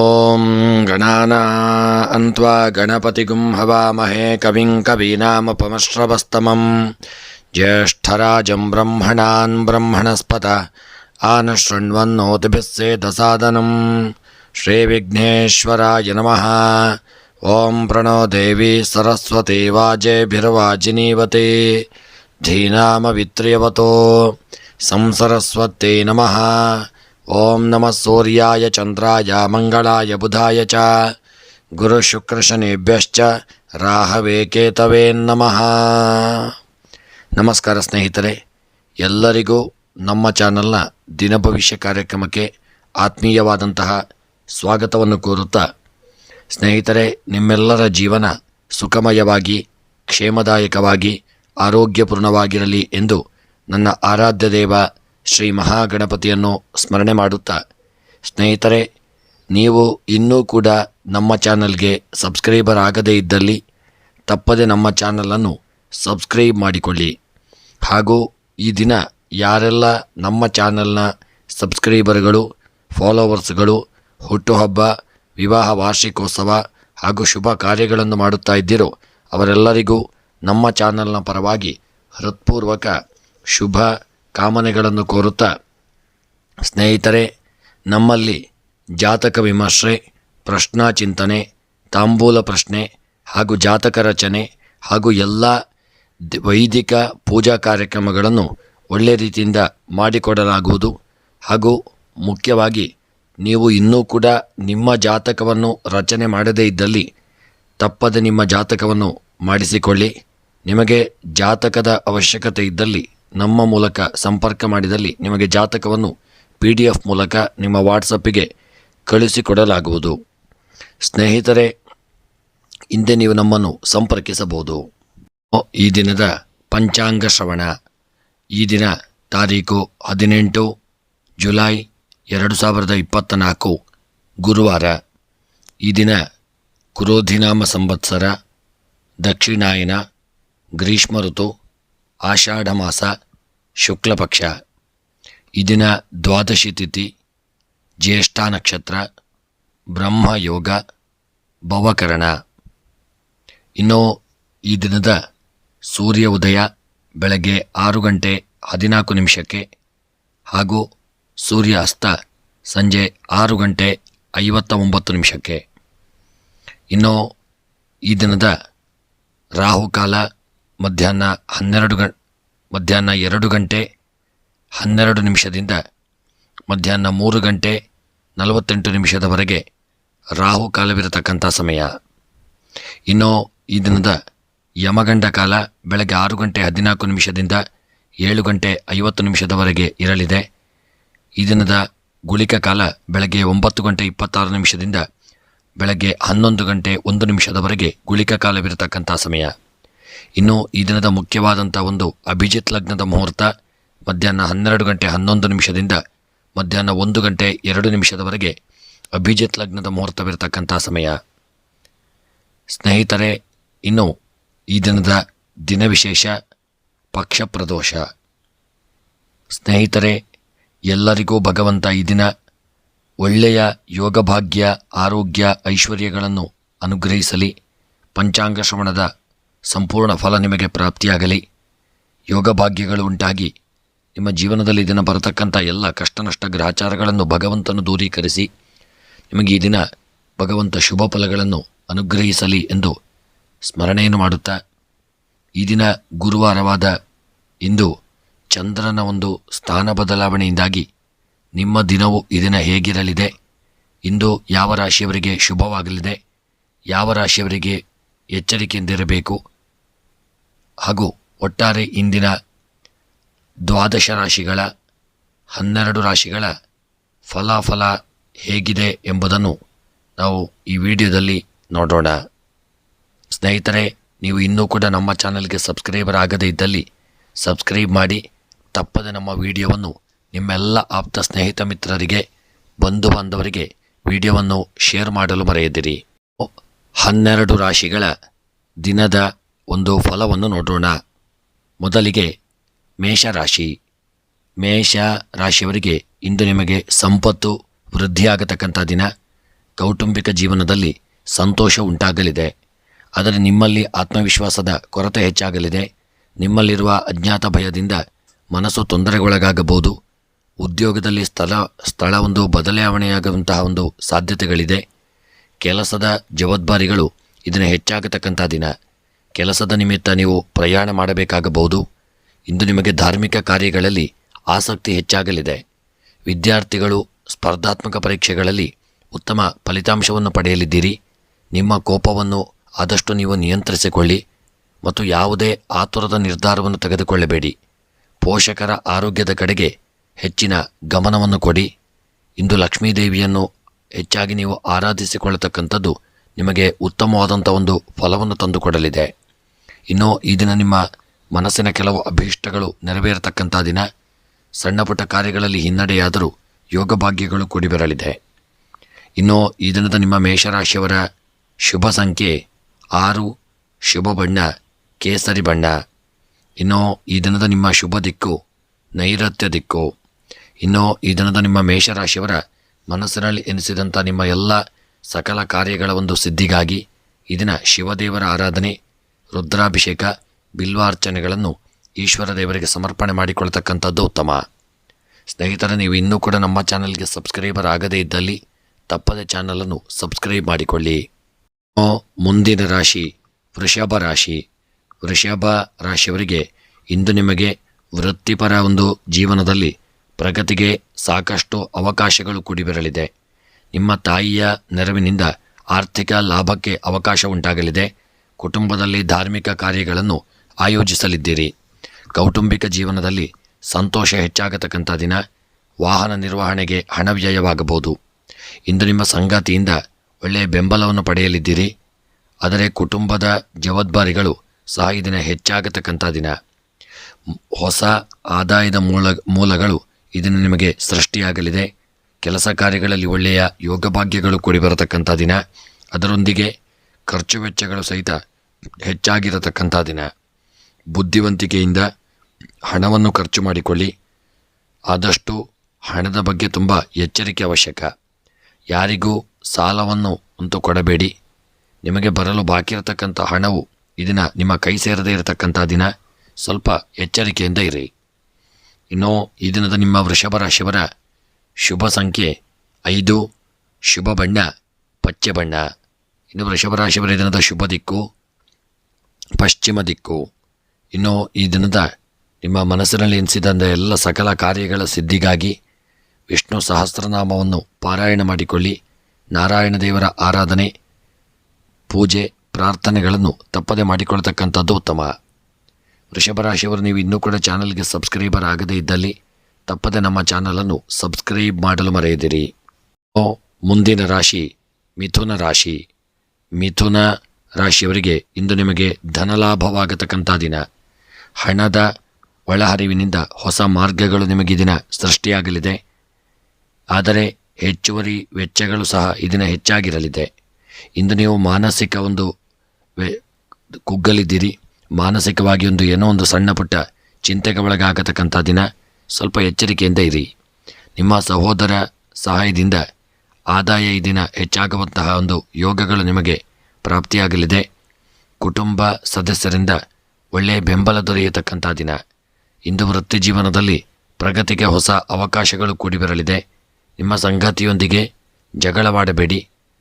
ಓಂ ಗಣಾನಾನ್ವಾ ಗಣಪತಿಗುಂ ಹವಾಮಹೇ ಕವಿಂ ಕವೀನಾಮುಪಮಶ್ರವಸ್ತಮಂ ಜ್ಯೇಷ್ಠರಾಜಂ ಬ್ರಹ್ಮಣಾನ್ ಬ್ರಹ್ಮಣಸ್ಪತ ಆನಶೃಣ್ವನ್ನೋತಿಭಿಸ್ಸೇದಸಾದನಂ ಶ್ರೀವಿಘ್ನೇಶ್ವರಾಯ ನಮಃ. ಓಂ ಪ್ರಣೋ ದೇವಿ ಸರಸ್ವತಿ ವಾಜೇಭಿರ್ವಾಜಿನೀವತಿ ಧೀನಾಮವಿತ್ರ್ಯವತೋ ಸಂಸರಸ್ವತ್ಯೈ ನಮಃ. ಓಂ ನಮಃ ಸೂರ್ಯಾಯ ಚಂದ್ರಾಯ ಮಂಗಳಾಯ ಬುಧಾಯ ಚ ಗುರುಶುಕ್ರಶನಿಭ್ಯಶ್ಚ ರಾಹವೇ ಕೇತವೇ ನಮಃ. ನಮಸ್ಕಾರ ಸ್ನೇಹಿತರೆ, ಎಲ್ಲರಿಗೂ ನಮ್ಮ ಚಾನಲ್ನ ದಿನಭವಿಷ್ಯ ಕಾರ್ಯಕ್ರಮಕ್ಕೆ ಆತ್ಮೀಯವಾದಂತಹ ಸ್ವಾಗತವನ್ನು ಕೋರುತ್ತಾ, ಸ್ನೇಹಿತರೆ, ನಿಮ್ಮೆಲ್ಲರ ಜೀವನ ಸುಖಮಯವಾಗಿ ಕ್ಷೇಮದಾಯಕವಾಗಿ ಆರೋಗ್ಯಪೂರ್ಣವಾಗಿರಲಿ ಎಂದು ನನ್ನ ಆರಾಧ್ಯ ದೇವ ಶ್ರೀ ಮಹಾಗಣಪತಿಯನ್ನು ಸ್ಮರಣೆ ಮಾಡುತ್ತಾ, ಸ್ನೇಹಿತರೆ, ನೀವು ಇನ್ನೂ ಕೂಡ ನಮ್ಮ ಚಾನಲ್ಗೆ ಸಬ್ಸ್ಕ್ರೈಬರ್ ಆಗದೇ ಇದ್ದಲ್ಲಿ ತಪ್ಪದೆ ನಮ್ಮ ಚಾನಲನ್ನು ಸಬ್ಸ್ಕ್ರೈಬ್ ಮಾಡಿಕೊಳ್ಳಿ. ಹಾಗೂ ಈ ದಿನ ಯಾರೆಲ್ಲ ನಮ್ಮ ಚಾನಲ್ನ ಸಬ್ಸ್ಕ್ರೈಬರ್ಗಳು, ಫಾಲೋವರ್ಸ್ಗಳು ಹುಟ್ಟುಹಬ್ಬ, ವಿವಾಹ ವಾರ್ಷಿಕೋತ್ಸವ ಹಾಗೂ ಶುಭ ಕಾರ್ಯಗಳನ್ನು ಮಾಡುತ್ತಾ ಇದ್ದೀರೋ ಅವರೆಲ್ಲರಿಗೂ ನಮ್ಮ ಚಾನಲ್ನ ಪರವಾಗಿ ಹೃತ್ಪೂರ್ವಕ ಶುಭ ಕಾಮನೆಗಳನ್ನು ಕೋರುತ್ತಾ, ಸ್ನೇಹಿತರೆ, ನಮ್ಮಲ್ಲಿ ಜಾತಕ ವಿಮರ್ಶೆ, ಪ್ರಶ್ನಾ ಚಿಂತನೆ, ತಾಂಬೂಲ ಪ್ರಶ್ನೆ ಹಾಗೂ ಜಾತಕ ರಚನೆ ಹಾಗೂ ಎಲ್ಲ ವೈದಿಕ ಪೂಜಾ ಕಾರ್ಯಕ್ರಮಗಳನ್ನು ಒಳ್ಳೆಯ ರೀತಿಯಿಂದ ಮಾಡಿಕೊಡಲಾಗುವುದು. ಹಾಗೂ ಮುಖ್ಯವಾಗಿ ನೀವು ಇನ್ನೂ ಕೂಡ ನಿಮ್ಮ ಜಾತಕವನ್ನು ರಚನೆ ಮಾಡದೇ ಇದ್ದಲ್ಲಿ ತಪ್ಪದೆ ನಿಮ್ಮ ಜಾತಕವನ್ನು ಮಾಡಿಸಿಕೊಳ್ಳಿ. ನಿಮಗೆ ಜಾತಕದ ಅವಶ್ಯಕತೆ ಇದ್ದಲ್ಲಿ ನಮ್ಮ ಮೂಲಕ ಸಂಪರ್ಕ ಮಾಡಿದಲ್ಲಿ ನಿಮಗೆ ಜಾತಕವನ್ನು PDF ಮೂಲಕ ನಿಮ್ಮ ವಾಟ್ಸಪ್ಪಿಗೆ ಕಳುಹಿಸಿಕೊಡಲಾಗುವುದು. ಸ್ನೇಹಿತರೆ, ಹಿಂದೆ ನೀವು ನಮ್ಮನ್ನು ಸಂಪರ್ಕಿಸಬಹುದು. ಈ ದಿನದ ಪಂಚಾಂಗ ಶ್ರವಣ. ಈ ದಿನ ತಾರೀಕು 18 ಜುಲೈ 2024 ಗುರುವಾರ. ಈ ದಿನ ಕ್ರೋಧಿನಾಮ ಸಂವತ್ಸರ, ದಕ್ಷಿಣಾಯನ, ಗ್ರೀಷ್ಮ ಋತು, ಆಷಾಢ ಮಾಸ, ಶುಕ್ಲಪಕ್ಷ. ಈ ದಿನ ದ್ವಾದಶಿ ತಿಥಿ, ಜ್ಯೇಷ್ಠ ನಕ್ಷತ್ರ, ಬ್ರಹ್ಮಯೋಗ, ಭವಕರಣ. ಇನ್ನು ಈ ದಿನದ ಸೂರ್ಯ ಉದಯ ಬೆಳಗ್ಗೆ 6:14 ಹಾಗೂ ಸೂರ್ಯ ಅಸ್ತ ಸಂಜೆ 6:59. ಇನ್ನು ಈ ದಿನದ ರಾಹುಕಾಲ ಮಧ್ಯಾಹ್ನ 2:12 ಮಧ್ಯಾಹ್ನ 3:48 ರಾಹುಕಾಲವಿರತಕ್ಕಂಥ ಸಮಯ. ಇನ್ನು ಈ ದಿನದ ಯಮಗಂಡ ಕಾಲ ಬೆಳಗ್ಗೆ 6:14 7:50 ಇರಲಿದೆ. ಈ ದಿನದ ಗುಳಿಕ ಕಾಲ ಬೆಳಗ್ಗೆ 9:26 ಬೆಳಗ್ಗೆ 11:01 ಗುಳಿಕ ಕಾಲವಿರತಕ್ಕಂಥ ಸಮಯ. ಇನ್ನು ಈ ದಿನದ ಮುಖ್ಯವಾದಂಥ ಒಂದು ಅಭಿಜಿತ್ ಲಗ್ನದ ಮುಹೂರ್ತ ಮಧ್ಯಾಹ್ನ 12:11 ಮಧ್ಯಾಹ್ನ 1:02 ಅಭಿಜಿತ್ ಲಗ್ನದ ಮುಹೂರ್ತವಿರತಕ್ಕಂಥ ಸಮಯ. ಸ್ನೇಹಿತರೆ, ಇನ್ನು ಈ ದಿನದ ದಿನವಿಶೇಷ ಪಕ್ಷ ಪ್ರದೋಷ. ಸ್ನೇಹಿತರೆ, ಎಲ್ಲರಿಗೂ ಭಗವಂತ ಈ ದಿನ ಒಳ್ಳೆಯ ಯೋಗಭಾಗ್ಯ, ಆರೋಗ್ಯ, ಐಶ್ವರ್ಯಗಳನ್ನು ಅನುಗ್ರಹಿಸಲಿ. ಪಂಚಾಂಗ ಶ್ರವಣದ ಸಂಪೂರ್ಣ ಫಲ ನಿಮಗೆ ಪ್ರಾಪ್ತಿಯಾಗಲಿ. ಯೋಗಭಾಗ್ಯಗಳು ಉಂಟಾಗಿ ನಿಮ್ಮ ಜೀವನದಲ್ಲಿ ದಿನ ಬರತಕ್ಕಂಥ ಎಲ್ಲ ಕಷ್ಟ ನಷ್ಟ ಗ್ರಹಚಾರಗಳನ್ನು ಭಗವಂತನು ದೂರೀಕರಿಸಿ ನಿಮಗೆ ಈ ದಿನ ಭಗವಂತ ಶುಭ ಫಲಗಳನ್ನು ಅನುಗ್ರಹಿಸಲಿ ಎಂದು ಸ್ಮರಣೆಯನ್ನು ಮಾಡುತ್ತಾ, ಈ ದಿನ ಗುರುವಾರವಾದ ಇಂದು ಚಂದ್ರನ ಒಂದು ಸ್ಥಾನ ಬದಲಾವಣೆಯಿಂದಾಗಿ ನಿಮ್ಮ ದಿನವು ಈ ದಿನ ಹೇಗಿರಲಿದೆ, ಇಂದು ಯಾವ ರಾಶಿಯವರಿಗೆ ಶುಭವಾಗಲಿದೆ, ಯಾವ ರಾಶಿಯವರಿಗೆ ಎಚ್ಚರಿಕೆಯಿಂದಿರಬೇಕು, ಹಾಗೂ ಒಟ್ಟಾರೆ ಇಂದಿನ 12 ರಾಶಿಗಳ 12 ರಾಶಿಗಳ ಫಲಾಫಲ ಹೇಗಿದೆ ಎಂಬುದನ್ನು ನಾವು ಈ ವಿಡಿಯೋದಲ್ಲಿ ನೋಡೋಣ. ಸ್ನೇಹಿತರೆ, ನೀವು ಇನ್ನೂ ಕೂಡ ನಮ್ಮ ಚಾನಲ್ಗೆ ಸಬ್ಸ್ಕ್ರೈಬರ್ ಆಗದೇ ಇದ್ದಲ್ಲಿ ಸಬ್ಸ್ಕ್ರೈಬ್ ಮಾಡಿ, ತಪ್ಪದೆ ನಮ್ಮ ವಿಡಿಯೋವನ್ನು ನಿಮ್ಮೆಲ್ಲ ಆಪ್ತ ಸ್ನೇಹಿತ ಮಿತ್ರರಿಗೆ, ಬಂಧು ಬಾಂಧವರಿಗೆ ವಿಡಿಯೋವನ್ನು ಶೇರ್ ಮಾಡಲು ಮರೆಯದಿರಿ. 12 ರಾಶಿಗಳ ದಿನದ ಒಂದು ಫಲವನ್ನು ನೋಡೋಣ. ಮೊದಲಿಗೆ ಮೇಷರಾಶಿ. ಮೇಷ ರಾಶಿಯವರಿಗೆ ಇಂದು ನಿಮಗೆ ಸಂಪತ್ತು ವೃದ್ಧಿಯಾಗತಕ್ಕಂಥ ದಿನ. ಕೌಟುಂಬಿಕ ಜೀವನದಲ್ಲಿ ಸಂತೋಷ ಉಂಟಾಗಲಿದೆ. ಆದರೆ ನಿಮ್ಮಲ್ಲಿ ಆತ್ಮವಿಶ್ವಾಸದ ಕೊರತೆ ಹೆಚ್ಚಾಗಲಿದೆ. ನಿಮ್ಮಲ್ಲಿರುವ ಅಜ್ಞಾತ ಭಯದಿಂದ ಮನಸ್ಸು ತೊಂದರೆಗೊಳಗಾಗಬಹುದು. ಉದ್ಯೋಗದಲ್ಲಿ ಸ್ಥಳ ಒಂದು ಬದಲಾವಣೆಯಾಗುವಂತಹ ಒಂದು ಸಾಧ್ಯತೆಗಳಿದೆ. ಕೆಲಸದ ಜವಾಬ್ದಾರಿಗಳು ಇದನ್ನು ಹೆಚ್ಚಾಗತಕ್ಕಂಥ ದಿನ. ಕೆಲಸದ ನಿಮಿತ್ತ ನೀವು ಪ್ರಯಾಣ ಮಾಡಬೇಕಾಗಬಹುದು. ಇಂದು ನಿಮಗೆ ಧಾರ್ಮಿಕ ಕಾರ್ಯಗಳಲ್ಲಿ ಆಸಕ್ತಿ ಹೆಚ್ಚಾಗಲಿದೆ. ವಿದ್ಯಾರ್ಥಿಗಳು ಸ್ಪರ್ಧಾತ್ಮಕ ಪರೀಕ್ಷೆಗಳಲ್ಲಿ ಉತ್ತಮ ಫಲಿತಾಂಶವನ್ನು ಪಡೆಯಲಿದ್ದೀರಿ. ನಿಮ್ಮ ಕೋಪವನ್ನು ಆದಷ್ಟು ನೀವು ನಿಯಂತ್ರಿಸಿಕೊಳ್ಳಿ ಮತ್ತು ಯಾವುದೇ ಆತುರದ ನಿರ್ಧಾರವನ್ನು ತೆಗೆದುಕೊಳ್ಳಬೇಡಿ. ಪೋಷಕರ ಆರೋಗ್ಯದ ಕಡೆಗೆ ಹೆಚ್ಚಿನ ಗಮನವನ್ನು ಕೊಡಿ. ಇಂದು ಲಕ್ಷ್ಮೀದೇವಿಯನ್ನು ಹೆಚ್ಚಾಗಿ ನೀವು ಆರಾಧಿಸಿಕೊಳ್ಳತಕ್ಕಂಥದ್ದು ನಿಮಗೆ ಉತ್ತಮವಾದಂಥ ಒಂದು ಫಲವನ್ನು ತಂದುಕೊಡಲಿದೆ. ಇನ್ನು ಈ ದಿನ ನಿಮ್ಮ ಮನಸ್ಸಿನ ಕೆಲವು ಅಭೀಷ್ಟಗಳು ನೆರವೇರತಕ್ಕಂಥ ದಿನ. ಸಣ್ಣ ಪುಟ್ಟ ಕಾರ್ಯಗಳಲ್ಲಿ ಹಿನ್ನಡೆಯಾದರೂ ಯೋಗ ಭಾಗ್ಯಗಳು ಕೂಡಿ ಬರಲಿದೆ. ಇನ್ನು ಈ ದಿನದ ನಿಮ್ಮ ಮೇಷರಾಶಿಯವರ ಶುಭ ಸಂಖ್ಯೆ 6, ಶುಭ ಬಣ್ಣ ಕೇಸರಿ ಬಣ್ಣ. ಇನ್ನು ಈ ದಿನದ ನಿಮ್ಮ ಶುಭ ದಿಕ್ಕು ನೈಋತ್ಯ ದಿಕ್ಕು. ಇನ್ನು ಈ ದಿನದ ನಿಮ್ಮ ಮೇಷರಾಶಿಯವರ ಮನಸ್ಸಿನಲ್ಲಿ ಎನಿಸಿದಂಥ ನಿಮ್ಮ ಎಲ್ಲ ಸಕಲ ಕಾರ್ಯಗಳ ಒಂದು ಸಿದ್ಧಿಗಾಗಿ ಈ ದಿನ ಶಿವದೇವರ ಆರಾಧನೆ, ರುದ್ರಾಭಿಷೇಕ, ಬಿಲ್ವಾರ್ಚನೆಗಳನ್ನು ಈಶ್ವರ ದೇವರಿಗೆ ಸಮರ್ಪಣೆ ಮಾಡಿಕೊಳ್ತಕ್ಕಂಥದ್ದು ಉತ್ತಮ. ಸ್ನೇಹಿತರೆ, ನೀವು ಇನ್ನೂ ಕೂಡ ನಮ್ಮ ಚಾನಲ್ಗೆ ಸಬ್ಸ್ಕ್ರೈಬರ್ ಆಗದೇ ಇದ್ದಲ್ಲಿ ತಪ್ಪದೆ ಚಾನಲನ್ನು ಸಬ್ಸ್ಕ್ರೈಬ್ ಮಾಡಿಕೊಳ್ಳಿ. ಮುಂದಿನ ರಾಶಿ ವೃಷಭ ರಾಶಿ. ವೃಷಭ ರಾಶಿಯವರಿಗೆ ಇಂದು ನಿಮಗೆ ವೃತ್ತಿಪರ ಒಂದು ಜೀವನದಲ್ಲಿ ಪ್ರಗತಿಗೆ ಸಾಕಷ್ಟು ಅವಕಾಶಗಳು ಕೂಡಿ ಬರಲಿದೆ. ನಿಮ್ಮ ತಾಯಿಯ ನೆರವಿನಿಂದ ಆರ್ಥಿಕ ಲಾಭಕ್ಕೆ ಅವಕಾಶ ಉಂಟಾಗಲಿದೆ. ಕುಟುಂಬದಲ್ಲಿ ಧಾರ್ಮಿಕ ಕಾರ್ಯಗಳನ್ನು ಆಯೋಜಿಸಲಿದ್ದೀರಿ. ಕೌಟುಂಬಿಕ ಜೀವನದಲ್ಲಿ ಸಂತೋಷ ಹೆಚ್ಚಾಗತಕ್ಕಂಥ ದಿನ. ವಾಹನ ನಿರ್ವಹಣೆಗೆ ಹಣ ವ್ಯಯವಾಗಬಹುದು. ಇಂದು ನಿಮ್ಮ ಸಂಗಾತಿಯಿಂದ ಒಳ್ಳೆಯ ಬೆಂಬಲವನ್ನು ಪಡೆಯಲಿದ್ದೀರಿ. ಆದರೆ ಕುಟುಂಬದ ಜವಾಬ್ದಾರಿಗಳು ಸಹ ಈ ದಿನ ಹೆಚ್ಚಾಗತಕ್ಕಂಥ ದಿನ. ಹೊಸ ಆದಾಯದ ಮೂಲಗಳು ಇದನ್ನು ನಿಮಗೆ ಸೃಷ್ಟಿಯಾಗಲಿದೆ. ಕೆಲಸ ಕಾರ್ಯಗಳಲ್ಲಿ ಒಳ್ಳೆಯ ಯೋಗ ಭಾಗ್ಯಗಳು ಕೂಡಿ ಬರತಕ್ಕಂಥ ದಿನ. ಅದರೊಂದಿಗೆ ಖರ್ಚು ವೆಚ್ಚಗಳು ಸಹಿತ ಹೆಚ್ಚಾಗಿರತಕ್ಕಂಥ ದಿನ. ಬುದ್ಧಿವಂತಿಕೆಯಿಂದ ಹಣವನ್ನು ಖರ್ಚು ಮಾಡಿಕೊಳ್ಳಿ. ಆದಷ್ಟು ಹಣದ ಬಗ್ಗೆ ತುಂಬ ಎಚ್ಚರಿಕೆ ಅವಶ್ಯಕ. ಯಾರಿಗೂ ಸಾಲವನ್ನು ಅಂತೂ ಕೊಡಬೇಡಿ. ನಿಮಗೆ ಬರಲು ಬಾಕಿ ಇರತಕ್ಕಂಥ ಹಣವು ಇದನ್ನು ನಿಮ್ಮ ಕೈ ಸೇರದೇ ಇರತಕ್ಕಂಥ ದಿನ. ಸ್ವಲ್ಪ ಎಚ್ಚರಿಕೆಯಿಂದ ಇರಿ. ಇನ್ನು ಈ ದಿನದ ನಿಮ್ಮ ವೃಷಭ ರಾಶಿಯವರ ಶುಭ ಸಂಖ್ಯೆ 5, ಶುಭ ಬಣ್ಣ ಪಚ್ಚೆ ಬಣ್ಣ. ಇನ್ನು ವೃಷಭ ರಾಶಿಯವರ ದಿನದ ಶುಭ ದಿಕ್ಕು ಪಶ್ಚಿಮ ದಿಕ್ಕು. ಇನ್ನು ಈ ದಿನದ ನಿಮ್ಮ ಮನಸ್ಸಿನಲ್ಲಿ ಎನಿಸಿದಂಥ ಎಲ್ಲ ಸಕಲ ಕಾರ್ಯಗಳ ಸಿದ್ಧಿಗಾಗಿ ವಿಷ್ಣು ಸಹಸ್ರನಾಮವನ್ನು ಪಾರಾಯಣ ಮಾಡಿಕೊಳ್ಳಿ. ನಾರಾಯಣ ದೇವರ ಆರಾಧನೆ, ಪೂಜೆ, ಪ್ರಾರ್ಥನೆಗಳನ್ನು ತಪ್ಪದೆ ಮಾಡಿಕೊಳ್ತಕ್ಕಂಥದ್ದು ಉತ್ತಮ. ವೃಷಭ ರಾಶಿಯವರು ನೀವು ಇನ್ನೂ ಕೂಡ ಚಾನಲ್ಗೆ ಸಬ್ಸ್ಕ್ರೈಬರ್ ಆಗದೇ ಇದ್ದಲ್ಲಿ ತಪ್ಪದೆ ನಮ್ಮ ಚಾನಲನ್ನು ಸಬ್ಸ್ಕ್ರೈಬ್ ಮಾಡಲು ಮರೆಯದಿರಿ. ಮುಂದಿನ ರಾಶಿ ಮಿಥುನ ರಾಶಿ. ಮಿಥುನ ರಾಶಿಯವರಿಗೆ ಇಂದು ನಿಮಗೆ ಧನಲಾಭವಾಗತಕ್ಕಂಥ ದಿನ. ಹಣದ ಒಳಹರಿವಿನಿಂದ ಹೊಸ ಮಾರ್ಗಗಳು ನಿಮಗೆ ದಿನ ಸೃಷ್ಟಿಯಾಗಲಿದೆ. ಆದರೆ ಹೆಚ್ಚುವರಿ ವೆಚ್ಚಗಳು ಸಹ ಈ ದಿನ ಹೆಚ್ಚಾಗಿರಲಿದೆ. ಇಂದು ನೀವು ಮಾನಸಿಕ ಒಂದು ಕುಗ್ಗಲಿದ್ದೀರಿ. ಮಾನಸಿಕವಾಗಿ ಏನೋ ಒಂದು ಸಣ್ಣ ಪುಟ್ಟ ಚಿಂತೆಗೆ ಒಳಗಾಗತಕ್ಕಂಥ ದಿನ. ಸ್ವಲ್ಪ ಎಚ್ಚರಿಕೆಯಿಂದ ಇರಿ. ನಿಮ್ಮ ಸಹೋದರ ಸಹಾಯದಿಂದ ಆದಾಯ ಈ ದಿನ ಹೆಚ್ಚಾಗುವಂತಹ ಒಂದು ಯೋಗಗಳು ನಿಮಗೆ ಪ್ರಾಪ್ತಿಯಾಗಲಿದೆ. ಕುಟುಂಬ ಸದಸ್ಯರಿಂದ ಒಳ್ಳೆಯ ಬೆಂಬಲ ದೊರೆಯತಕ್ಕಂಥ ದಿನ. ಇಂದು ವೃತ್ತಿ ಜೀವನದಲ್ಲಿ ಪ್ರಗತಿಗೆ ಹೊಸ ಅವಕಾಶಗಳು ಕೂಡಿ ಬರಲಿದೆ. ನಿಮ್ಮ ಸಂಗಾತಿಯೊಂದಿಗೆ ಜಗಳವಾಡಬೇಡಿ.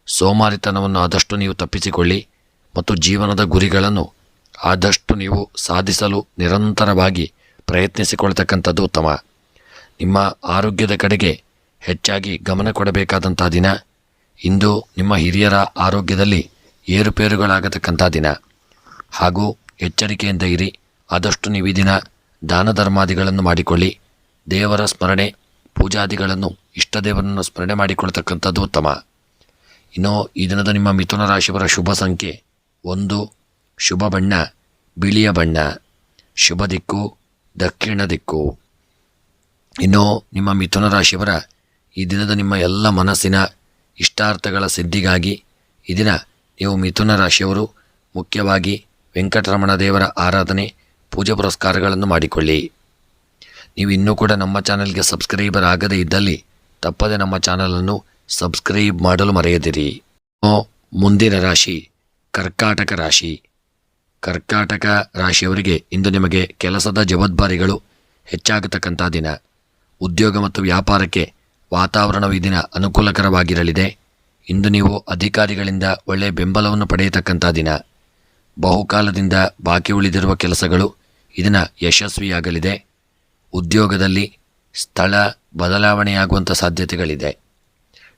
ಸೋಮಾರಿತನವನ್ನು ಆದಷ್ಟು ನೀವು ತಪ್ಪಿಸಿಕೊಳ್ಳಿ ಮತ್ತು ಜೀವನದ ಗುರಿಗಳನ್ನು ಆದಷ್ಟು ನೀವು ಸಾಧಿಸಲು ನಿರಂತರವಾಗಿ ಪ್ರಯತ್ನಿಸಿಕೊಳ್ತಕ್ಕಂಥದ್ದು ಉತ್ತಮ. ನಿಮ್ಮ ಆರೋಗ್ಯದ ಕಡೆಗೆ ಹೆಚ್ಚಾಗಿ ಗಮನ ಕೊಡಬೇಕಾದಂಥ ದಿನ. ಇಂದು ನಿಮ್ಮ ಹಿರಿಯರ ಆರೋಗ್ಯದಲ್ಲಿ ಏರುಪೇರುಗಳಾಗತಕ್ಕಂಥ ದಿನ. ಹಾಗೂ ಎಚ್ಚರಿಕೆಯಿಂದ ಇರಿ. ಆದಷ್ಟು ನೀವು ಈ ದಿನ ದಾನ ಧರ್ಮಾದಿಗಳನ್ನು ಮಾಡಿಕೊಳ್ಳಿ. ದೇವರ ಸ್ಮರಣೆ, ಪೂಜಾದಿಗಳನ್ನು, ಇಷ್ಟದೇವರನ್ನು ಸ್ಮರಣೆ ಮಾಡಿಕೊಳ್ತಕ್ಕಂಥದ್ದು ಉತ್ತಮ. ಇನ್ನು ಈ ದಿನದ ನಿಮ್ಮ ಮಿಥುನ ರಾಶಿಯವರ ಶುಭ ಸಂಖ್ಯೆ 1, ಶುಭ ಬಣ್ಣ ಬಿಳಿಯ ಬಣ್ಣ. ಶುಭ ದಿಕ್ಕು ದಕ್ಷಿಣ ದಿಕ್ಕು. ಇನ್ನು ನಿಮ್ಮ ಮಿಥುನ ರಾಶಿಯವರ ಈ ದಿನದ ನಿಮ್ಮ ಎಲ್ಲ ಮನಸ್ಸಿನ ಇಷ್ಟಾರ್ಥಗಳ ಸಿದ್ಧಿಗಾಗಿ ಈ ದಿನ ನೀವು ಮಿಥುನ ರಾಶಿಯವರು ಮುಖ್ಯವಾಗಿ ವೆಂಕಟರಮಣ ದೇವರ ಆರಾಧನೆ, ಪೂಜೆ ಪುರಸ್ಕಾರಗಳನ್ನು ಮಾಡಿಕೊಳ್ಳಿ. ನೀವು ಇನ್ನೂ ಕೂಡ ನಮ್ಮ ಚಾನಲ್ಗೆ ಸಬ್ಸ್ಕ್ರೈಬರ್ ಆಗದೇ ಇದ್ದಲ್ಲಿ ತಪ್ಪದೆ ನಮ್ಮ ಚಾನಲನ್ನು ಸಬ್ಸ್ಕ್ರೈಬ್ ಮಾಡಲು ಮರೆಯದಿರಿ. ಮುಂದಿನ ರಾಶಿ ಕರ್ಕಾಟಕ ರಾಶಿ. ಕರ್ಕಾಟಕ ರಾಶಿಯವರಿಗೆ ಇಂದು ನಿಮಗೆ ಕೆಲಸದ ಜವಾಬ್ದಾರಿಗಳು ಹೆಚ್ಚಾಗತಕ್ಕಂಥ ದಿನ. ಉದ್ಯೋಗ ಮತ್ತು ವ್ಯಾಪಾರಕ್ಕೆ ವಾತಾವರಣವು ಈ ದಿನ ಅನುಕೂಲಕರವಾಗಿರಲಿದೆ. ಇಂದು ನೀವು ಅಧಿಕಾರಿಗಳಿಂದ ಒಳ್ಳೆಯ ಬೆಂಬಲವನ್ನು ಪಡೆಯತಕ್ಕಂಥ ದಿನ. ಬಹುಕಾಲದಿಂದ ಬಾಕಿ ಉಳಿದಿರುವ ಕೆಲಸಗಳು ಇದನ್ನ ಯಶಸ್ವಿಯಾಗಲಿದೆ. ಉದ್ಯೋಗದಲ್ಲಿ ಸ್ಥಳ ಬದಲಾವಣೆಯಾಗುವಂಥ ಸಾಧ್ಯತೆಗಳಿದೆ.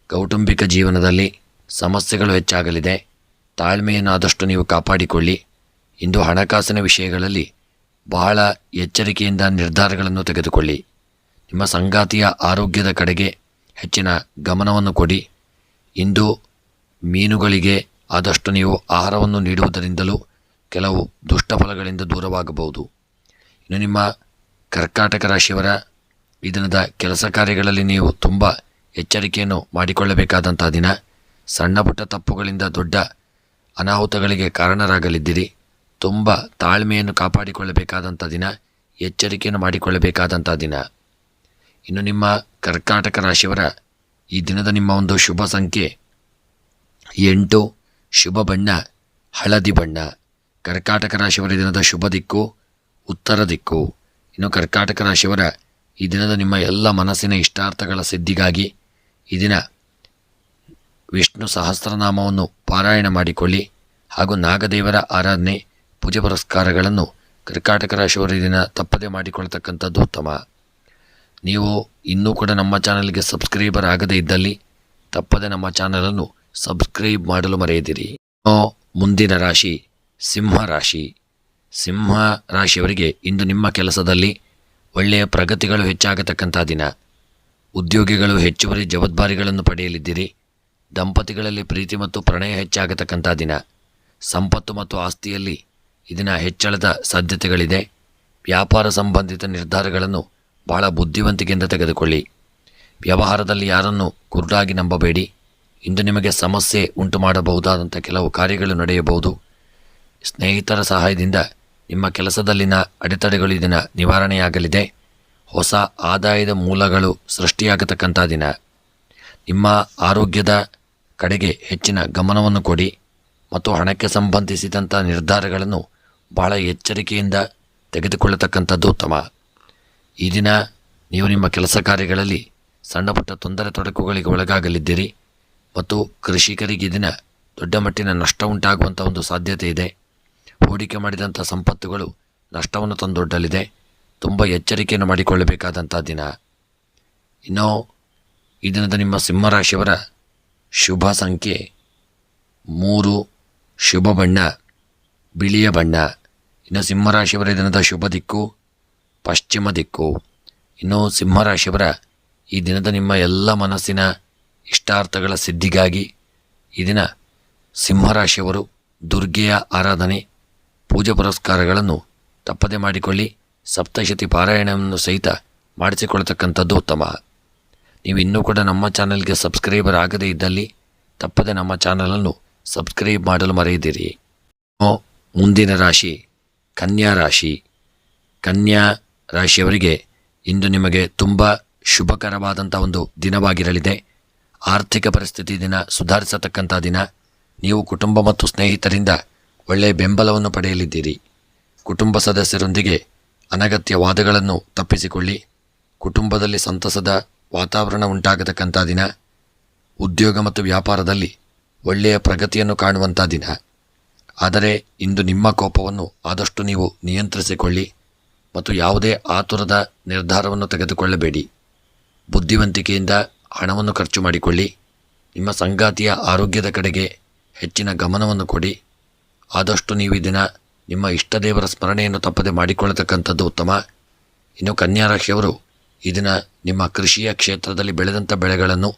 ಕೌಟುಂಬಿಕ ಜೀವನದಲ್ಲಿ ಸಮಸ್ಯೆಗಳು ಹೆಚ್ಚಾಗಲಿದೆ. ತಾಳ್ಮೆಯನ್ನು ಆದಷ್ಟು ನೀವು ಕಾಪಾಡಿಕೊಳ್ಳಿ. ಇಂದು ಹಣಕಾಸಿನ ವಿಷಯಗಳಲ್ಲಿ ಬಹಳ ಎಚ್ಚರಿಕೆಯಿಂದ ನಿರ್ಧಾರಗಳನ್ನು ತೆಗೆದುಕೊಳ್ಳಿ. ನಿಮ್ಮ ಸಂಗಾತಿಯ ಆರೋಗ್ಯದ ಕಡೆಗೆ ಹೆಚ್ಚಿನ ಗಮನವನ್ನು ಕೊಡಿ. ಇಂದು ಮೀನುಗಳಿಗೆ ಆದಷ್ಟು ನೀವು ಆಹಾರವನ್ನು ನೀಡುವುದರಿಂದಲೂ ಕೆಲವು ದುಷ್ಟಫಲಗಳಿಂದ ದೂರವಾಗಬಹುದು. ಇನ್ನು ನಿಮ್ಮ ಕರ್ಕಾಟಕ ರಾಶಿಯವರ ಈ ದಿನದ ಕೆಲಸ ಕಾರ್ಯಗಳಲ್ಲಿ ನೀವು ತುಂಬ ಎಚ್ಚರಿಕೆಯನ್ನು ಮಾಡಿಕೊಳ್ಳಬೇಕಾದಂಥ ದಿನ. ಸಣ್ಣ ಪುಟ್ಟ ತಪ್ಪುಗಳಿಂದ ದೊಡ್ಡ ಅನಾಹುತಗಳಿಗೆ ಕಾರಣರಾಗಲಿದ್ದೀರಿ. ತುಂಬ ತಾಳ್ಮೆಯನ್ನು ಕಾಪಾಡಿಕೊಳ್ಳಬೇಕಾದಂಥ ದಿನ, ಎಚ್ಚರಿಕೆಯನ್ನು ಮಾಡಿಕೊಳ್ಳಬೇಕಾದಂಥ ದಿನ. ಇನ್ನು ನಿಮ್ಮ ಕರ್ಕಾಟಕ ರಾಶಿಯವರ ಈ ದಿನದ ನಿಮ್ಮ ಒಂದು ಶುಭ ಸಂಖ್ಯೆ 8, ಶುಭ ಬಣ್ಣ ಹಳದಿ ಬಣ್ಣ. ಕರ್ಕಾಟಕ ರಾಶಿಯವರ ದಿನದ ಶುಭ ದಿಕ್ಕು ಉತ್ತರ ದಿಕ್ಕು. ಇನ್ನು ಕರ್ಕಾಟಕ ರಾಶಿಯವರ ಈ ದಿನದ ನಿಮ್ಮ ಎಲ್ಲ ಮನಸ್ಸಿನ ಇಷ್ಟಾರ್ಥಗಳ ಸಿದ್ಧಿಗಾಗಿ ಈ ದಿನ ವಿಷ್ಣು ಸಹಸ್ರನಾಮವನ್ನು ಪಾರಾಯಣ ಮಾಡಿಕೊಳ್ಳಿ. ಹಾಗೂ ನಾಗದೇವರ ಆರಾಧನೆ, ಪೂಜೆ ಪುರಸ್ಕಾರಗಳನ್ನು ಕರ್ಕಾಟಕ ರಾಶಿಯವರ ದಿನ ತಪ್ಪದೆ ಮಾಡಿಕೊಳ್ತಕ್ಕಂಥದ್ದು ಉತ್ತಮ. ನೀವು ಇನ್ನೂ ಕೂಡ ನಮ್ಮ ಚಾನಲ್ಗೆ ಸಬ್ಸ್ಕ್ರೈಬರ್ ಆಗದೇ ಇದ್ದಲ್ಲಿ ತಪ್ಪದೆ ನಮ್ಮ ಚಾನಲನ್ನು ಸಬ್ಸ್ಕ್ರೈಬ್ ಮಾಡಲು ಮರೆಯದಿರಿ. ಮುಂದಿನ ರಾಶಿ ಸಿಂಹ ರಾಶಿ. ಸಿಂಹ ರಾಶಿಯವರಿಗೆ ಇಂದು ನಿಮ್ಮ ಕೆಲಸದಲ್ಲಿ ಒಳ್ಳೆಯ ಪ್ರಗತಿಗಳು ಹೆಚ್ಚಾಗತಕ್ಕಂಥ ದಿನ. ಉದ್ಯೋಗಿಗಳು ಹೆಚ್ಚುವರಿ ಜವಾಬ್ದಾರಿಗಳನ್ನು ಪಡೆಯಲಿದ್ದೀರಿ. ದಂಪತಿಗಳಲ್ಲಿ ಪ್ರೀತಿ ಮತ್ತು ಪ್ರಣಯ ಹೆಚ್ಚಾಗತಕ್ಕಂಥ ದಿನ. ಸಂಪತ್ತು ಮತ್ತು ಆಸ್ತಿಯಲ್ಲಿ ಇದನ್ನ ಹೆಚ್ಚಳದ ಸಾಧ್ಯತೆಗಳಿದೆ. ವ್ಯಾಪಾರ ಸಂಬಂಧಿತ ನಿರ್ಧಾರಗಳನ್ನು ಬಹಳ ಬುದ್ಧಿವಂತಿಕೆಯಿಂದ ತೆಗೆದುಕೊಳ್ಳಿ. ವ್ಯವಹಾರದಲ್ಲಿ ಯಾರನ್ನು ಕುರುಡಾಗಿ ನಂಬಬೇಡಿ. ಇಂದು ನಿಮಗೆ ಸಮಸ್ಯೆ ಉಂಟು ಮಾಡಬಹುದಾದಂಥ ಕೆಲವು ಕಾರ್ಯಗಳು ನಡೆಯಬಹುದು. ಸ್ನೇಹಿತರ ಸಹಾಯದಿಂದ ನಿಮ್ಮ ಕೆಲಸದಲ್ಲಿನ ಅಡೆತಡೆಗಳು ಇದನ್ನು ನಿವಾರಣೆಯಾಗಲಿದೆ. ಹೊಸ ಆದಾಯದ ಮೂಲಗಳು ಸೃಷ್ಟಿಯಾಗತಕ್ಕಂಥ ದಿನ. ನಿಮ್ಮ ಆರೋಗ್ಯದ ಕಡೆಗೆ ಹೆಚ್ಚಿನ ಗಮನವನ್ನು ಕೊಡಿ ಮತ್ತು ಹಣಕ್ಕೆ ಸಂಬಂಧಿಸಿದಂಥ ನಿರ್ಧಾರಗಳನ್ನು ಬಹಳ ಎಚ್ಚರಿಕೆಯಿಂದ ತೆಗೆದುಕೊಳ್ಳತಕ್ಕಂಥದ್ದು ಉತ್ತಮ. ಈ ದಿನ ನೀವು ನಿಮ್ಮ ಕೆಲಸ ಕಾರ್ಯಗಳಲ್ಲಿ ಸಣ್ಣ ಪುಟ್ಟ ತೊಂದರೆ ತೊಡಕುಗಳಿಗೆ ಒಳಗಾಗಲಿದ್ದೀರಿ ಮತ್ತು ಕೃಷಿಕರಿಗೆ ಈ ದಿನ ದೊಡ್ಡ ಮಟ್ಟಿನ ನಷ್ಟ ಉಂಟಾಗುವಂಥ ಒಂದು ಸಾಧ್ಯತೆ ಇದೆ. ಹೂಡಿಕೆ ಮಾಡಿದಂಥ ಸಂಪತ್ತುಗಳು ನಷ್ಟವನ್ನು ತಂದೊಡ್ಡಲಿದೆ. ತುಂಬ ಎಚ್ಚರಿಕೆಯನ್ನು ಮಾಡಿಕೊಳ್ಳಬೇಕಾದಂಥ ದಿನ. ಇನ್ನು ಈ ದಿನದ ನಿಮ್ಮ ಸಿಂಹರಾಶಿಯವರ ಶುಭ ಸಂಖ್ಯೆ 3, ಶುಭ ಬಣ್ಣ ಬಿಳಿಯ ಬಣ್ಣ. ಇನ್ನು ಸಿಂಹರಾಶಿಯವರ ದಿನದ ಶುಭ ದಿಕ್ಕು ಪಶ್ಚಿಮ ದಿಕ್ಕು. ಇನ್ನು ಸಿಂಹರಾಶಿಯವರ ಈ ದಿನದ ನಿಮ್ಮ ಎಲ್ಲ ಮನಸ್ಸಿನ ಇಷ್ಟಾರ್ಥಗಳ ಸಿದ್ಧಿಗಾಗಿ ಈ ದಿನ ಸಿಂಹರಾಶಿಯವರು ದುರ್ಗೆಯ ಆರಾಧನೆ, ಪೂಜೆ ಪುರಸ್ಕಾರಗಳನ್ನು ತಪ್ಪದೆ ಮಾಡಿಕೊಳ್ಳಿ. ಸಪ್ತಶತಿ ಪಾರಾಯಣವನ್ನು ಸಹಿತ ಮಾಡಿಸಿಕೊಳ್ತಕ್ಕಂಥದ್ದು ಉತ್ತಮ. ನೀವು ಇನ್ನೂ ಕೂಡ ನಮ್ಮ ಚಾನಲ್ಗೆ ಸಬ್ಸ್ಕ್ರೈಬರ್ ಆಗದೇ ಇದ್ದಲ್ಲಿ ತಪ್ಪದೆ ನಮ್ಮ ಚಾನಲನ್ನು ಸಬ್ಸ್ಕ್ರೈಬ್ ಮಾಡಲು ಮರೆಯದಿರಿ. ಮುಂದಿನ ರಾಶಿ ಕನ್ಯಾ ರಾಶಿ. ಕನ್ಯಾ ರಾಶಿಯವರಿಗೆ ಇಂದು ನಿಮಗೆ ತುಂಬ ಶುಭಕರವಾದಂಥ ಒಂದು ದಿನವಾಗಿರಲಿದೆ. ಆರ್ಥಿಕ ಪರಿಸ್ಥಿತಿ ದಿನ ಸುಧಾರಿಸತಕ್ಕಂಥ ದಿನ. ನೀವು ಕುಟುಂಬ ಮತ್ತು ಸ್ನೇಹಿತರಿಂದ ಒಳ್ಳೆಯ ಬೆಂಬಲವನ್ನು ಪಡೆಯಲಿದ್ದೀರಿ. ಕುಟುಂಬ ಸದಸ್ಯರೊಂದಿಗೆ ಅನಗತ್ಯ ವಾದಗಳನ್ನು ತಪ್ಪಿಸಿಕೊಳ್ಳಿ. ಕುಟುಂಬದಲ್ಲಿ ಸಂತಸದ ವಾತಾವರಣ ಉಂಟಾಗತಕ್ಕಂಥ ದಿನ. ಉದ್ಯೋಗ ಮತ್ತು ವ್ಯಾಪಾರದಲ್ಲಿ ಒಳ್ಳೆಯ ಪ್ರಗತಿಯನ್ನು ಕಾಣುವಂಥ ದಿನ. ಆದರೆ ಇಂದು ನಿಮ್ಮ ಕೋಪವನ್ನು ಆದಷ್ಟು ನೀವು ನಿಯಂತ್ರಿಸಿಕೊಳ್ಳಿ ಮತ್ತು ಯಾವುದೇ ಆತುರದ ನಿರ್ಧಾರವನ್ನು ತೆಗೆದುಕೊಳ್ಳಬೇಡಿ. ಬುದ್ಧಿವಂತಿಕೆಯಿಂದ ಹಣವನ್ನು ಖರ್ಚು ಮಾಡಿಕೊಳ್ಳಿ. ನಿಮ್ಮ ಸಂಗಾತಿಯ ಆರೋಗ್ಯದ ಕಡೆಗೆ ಹೆಚ್ಚಿನ ಗಮನವನ್ನು ಕೊಡಿ. ಆದಷ್ಟು ನೀವು ಈ ದಿನ ನಿಮ್ಮ ಇಷ್ಟದೇವರ ಸ್ಮರಣೆಯನ್ನು ತಪ್ಪದೆ ಮಾಡಿಕೊಳ್ಳತಕ್ಕಂಥದ್ದು ಉತ್ತಮ. ಇನ್ನು ಕನ್ಯಾ ರಾಶಿಯವರು ಈ ದಿನ ನಿಮ್ಮ ಕೃಷಿಯ ಕ್ಷೇತ್ರದಲ್ಲಿ ಬೆಳೆದಂಥ ಬೆಳೆಗಳನ್ನು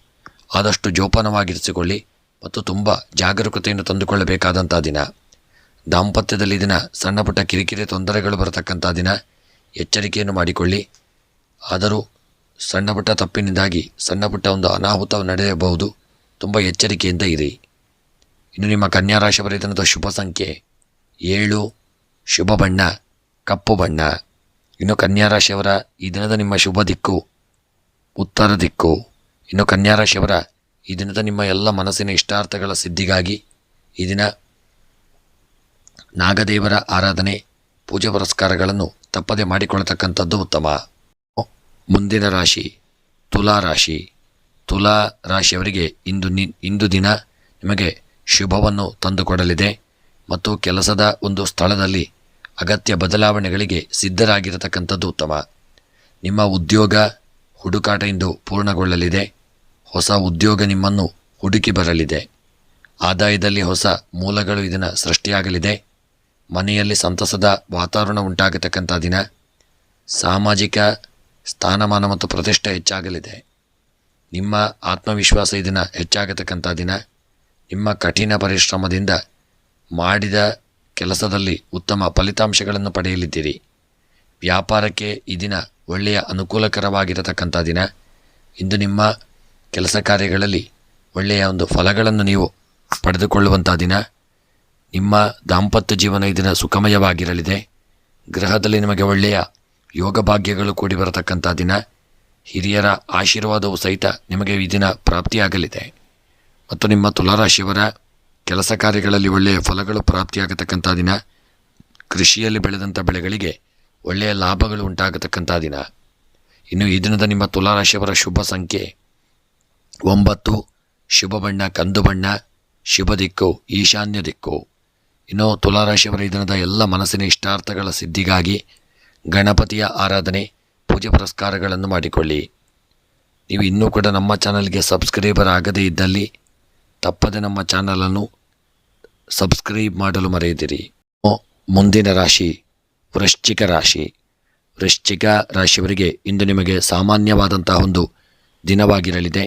ಆದಷ್ಟು ಜೋಪಾನವಾಗಿರಿಸಿಕೊಳ್ಳಿ ಮತ್ತು ತುಂಬ ಜಾಗರೂಕತೆಯನ್ನು ತಂದುಕೊಳ್ಳಬೇಕಾದಂಥ ದಿನ. ದಾಂಪತ್ಯದಲ್ಲಿ ದಿನ ಸಣ್ಣ ಪುಟ್ಟ ಕಿರಿಕಿರಿ ತೊಂದರೆಗಳು ಬರತಕ್ಕಂಥ ದಿನ. ಎಚ್ಚರಿಕೆಯನ್ನು ಮಾಡಿಕೊಳ್ಳಿ. ಆದರೂ ಸಣ್ಣ ಪುಟ್ಟ ತಪ್ಪಿನಿಂದಾಗಿ ಸಣ್ಣ ಪುಟ್ಟ ಒಂದು ಅನಾಹುತ ನಡೆಯಬಹುದು. ತುಂಬ ಎಚ್ಚರಿಕೆಯಿಂದ ಇರಿ. ಇನ್ನು ನಿಮ್ಮ ಕನ್ಯಾ ರಾಶಿಯವರ ದಿನದ ಶುಭ ಸಂಖ್ಯೆ 7, ಶುಭ ಬಣ್ಣ ಕಪ್ಪು ಬಣ್ಣ. ಇನ್ನು ಕನ್ಯಾ ರಾಶಿಯವರ ಈ ದಿನದ ನಿಮ್ಮ ಶುಭ ದಿಕ್ಕು ಉತ್ತರ ದಿಕ್ಕು. ಇನ್ನು ಕನ್ಯಾ ರಾಶಿಯವರ ಈ ದಿನದ ನಿಮ್ಮ ಎಲ್ಲ ಮನಸ್ಸಿನ ಇಷ್ಟಾರ್ಥಗಳ ಸಿದ್ಧಿಗಾಗಿ ಈ ದಿನ ನಾಗದೇವರ ಆರಾಧನೆ ಪೂಜೆ ಪುರಸ್ಕಾರಗಳನ್ನು ತಪ್ಪದೆ ಮಾಡಿಕೊಳ್ಳತಕ್ಕಂಥದ್ದು ಉತ್ತಮ. ಮುಂದಿನ ರಾಶಿ ತುಲಾ ರಾಶಿ. ತುಲಾ ರಾಶಿಯವರಿಗೆ ಇಂದು ದಿನ ನಿಮಗೆ ಶುಭವನ್ನು ತಂದುಕೊಡಲಿದೆ ಮತ್ತು ಕೆಲಸದ ಒಂದು ಸ್ಥಳದಲ್ಲಿ ಅಗತ್ಯ ಬದಲಾವಣೆಗಳಿಗೆ ಸಿದ್ಧರಾಗಿರತಕ್ಕಂಥದ್ದು ಉತ್ತಮ. ನಿಮ್ಮ ಉದ್ಯೋಗ ಹುಡುಕಾಟ ಇಂದು ಪೂರ್ಣಗೊಳ್ಳಲಿದೆ. ಹೊಸ ಉದ್ಯೋಗ ನಿಮ್ಮನ್ನು ಹುಡುಕಿ ಬರಲಿದೆ. ಆದಾಯದಲ್ಲಿ ಹೊಸ ಮೂಲಗಳು ಇದನ್ನು ಸೃಷ್ಟಿಯಾಗಲಿದೆ. ಮನೆಯಲ್ಲಿ ಸಂತಸದ ವಾತಾವರಣ ಉಂಟಾಗತಕ್ಕಂಥ ದಿನ. ಸಾಮಾಜಿಕ ಸ್ಥಾನಮಾನ ಮತ್ತು ಪ್ರತಿಷ್ಠೆ ಹೆಚ್ಚಾಗಲಿದೆ. ನಿಮ್ಮ ಆತ್ಮವಿಶ್ವಾಸ ಇದನ್ನು ಹೆಚ್ಚಾಗತಕ್ಕಂಥ ದಿನ. ನಿಮ್ಮ ಕಠಿಣ ಪರಿಶ್ರಮದಿಂದ ಮಾಡಿದ ಕೆಲಸದಲ್ಲಿ ಉತ್ತಮ ಫಲಿತಾಂಶಗಳನ್ನು ಪಡೆಯಲಿದ್ದೀರಿ. ವ್ಯಾಪಾರಕ್ಕೆ ಈ ದಿನ ಒಳ್ಳೆಯ ಅನುಕೂಲಕರವಾಗಿರತಕ್ಕಂಥ ದಿನ. ಇಂದು ನಿಮ್ಮ ಕೆಲಸ ಕಾರ್ಯಗಳಲ್ಲಿ ಒಳ್ಳೆಯ ಒಂದು ಫಲಗಳನ್ನು ನೀವು ಪಡೆದುಕೊಳ್ಳುವಂಥ ದಿನ. ನಿಮ್ಮ ದಾಂಪತ್ಯ ಜೀವನ ಈ ದಿನ ಸುಖಮಯವಾಗಿರಲಿದೆ. ಗೃಹದಲ್ಲಿ ನಿಮಗೆ ಒಳ್ಳೆಯ ಯೋಗ ಭಾಗ್ಯಗಳು ಕೂಡಿ ಬರತಕ್ಕಂಥ ದಿನ. ಹಿರಿಯರ ಆಶೀರ್ವಾದವು ಸಹಿತ ನಿಮಗೆ ಈ ದಿನ ಪ್ರಾಪ್ತಿಯಾಗಲಿದೆ ಮತ್ತು ನಿಮ್ಮ ತುಲಾರಾಶಿಯವರ ಕೆಲಸ ಕಾರ್ಯಗಳಲ್ಲಿ ಒಳ್ಳೆಯ ಫಲಗಳು ಪ್ರಾಪ್ತಿಯಾಗತಕ್ಕಂಥ ದಿನ. ಕೃಷಿಯಲ್ಲಿ ಬೆಳೆದಂಥ ಬೆಳೆಗಳಿಗೆ ಒಳ್ಳೆಯ ಲಾಭಗಳು ಉಂಟಾಗತಕ್ಕಂಥ ದಿನ. ಇನ್ನು ಈ ದಿನದ ನಿಮ್ಮ ತುಲಾರಾಶಿಯವರ ಶುಭ ಸಂಖ್ಯೆ 9. ಶುಭ ಬಣ್ಣ ಕಂದು ಬಣ್ಣ. ಶುಭ ದಿಕ್ಕು ಈಶಾನ್ಯ ದಿಕ್ಕು. ಇನ್ನು ತುಲಾರಾಶಿಯವರ ಈ ದಿನದ ಎಲ್ಲ ಮನಸ್ಸಿನ ಇಷ್ಟಾರ್ಥಗಳ ಸಿದ್ಧಿಗಾಗಿ ಗಣಪತಿಯ ಆರಾಧನೆ ಪೂಜೆ ಪುರಸ್ಕಾರಗಳನ್ನು ಮಾಡಿಕೊಳ್ಳಿ. ನೀವು ಇನ್ನೂ ಕೂಡ ನಮ್ಮ ಚಾನಲ್ಗೆ ಸಬ್ಸ್ಕ್ರೈಬರ್ ಆಗದೇ ಇದ್ದಲ್ಲಿ ತಪ್ಪದೆ ನಮ್ಮ ಚಾನಲನ್ನು ಸಬ್ಸ್ಕ್ರೈಬ್ ಮಾಡಲು ಮರೆಯದಿರಿ. ಮುಂದಿನ ರಾಶಿ ವೃಶ್ಚಿಕ ರಾಶಿ. ವೃಶ್ಚಿಕ ರಾಶಿಯವರಿಗೆ ಇಂದು ನಿಮಗೆ ಸಾಮಾನ್ಯವಾದಂತಹ ಒಂದು ದಿನವಾಗಿರಲಿದೆ.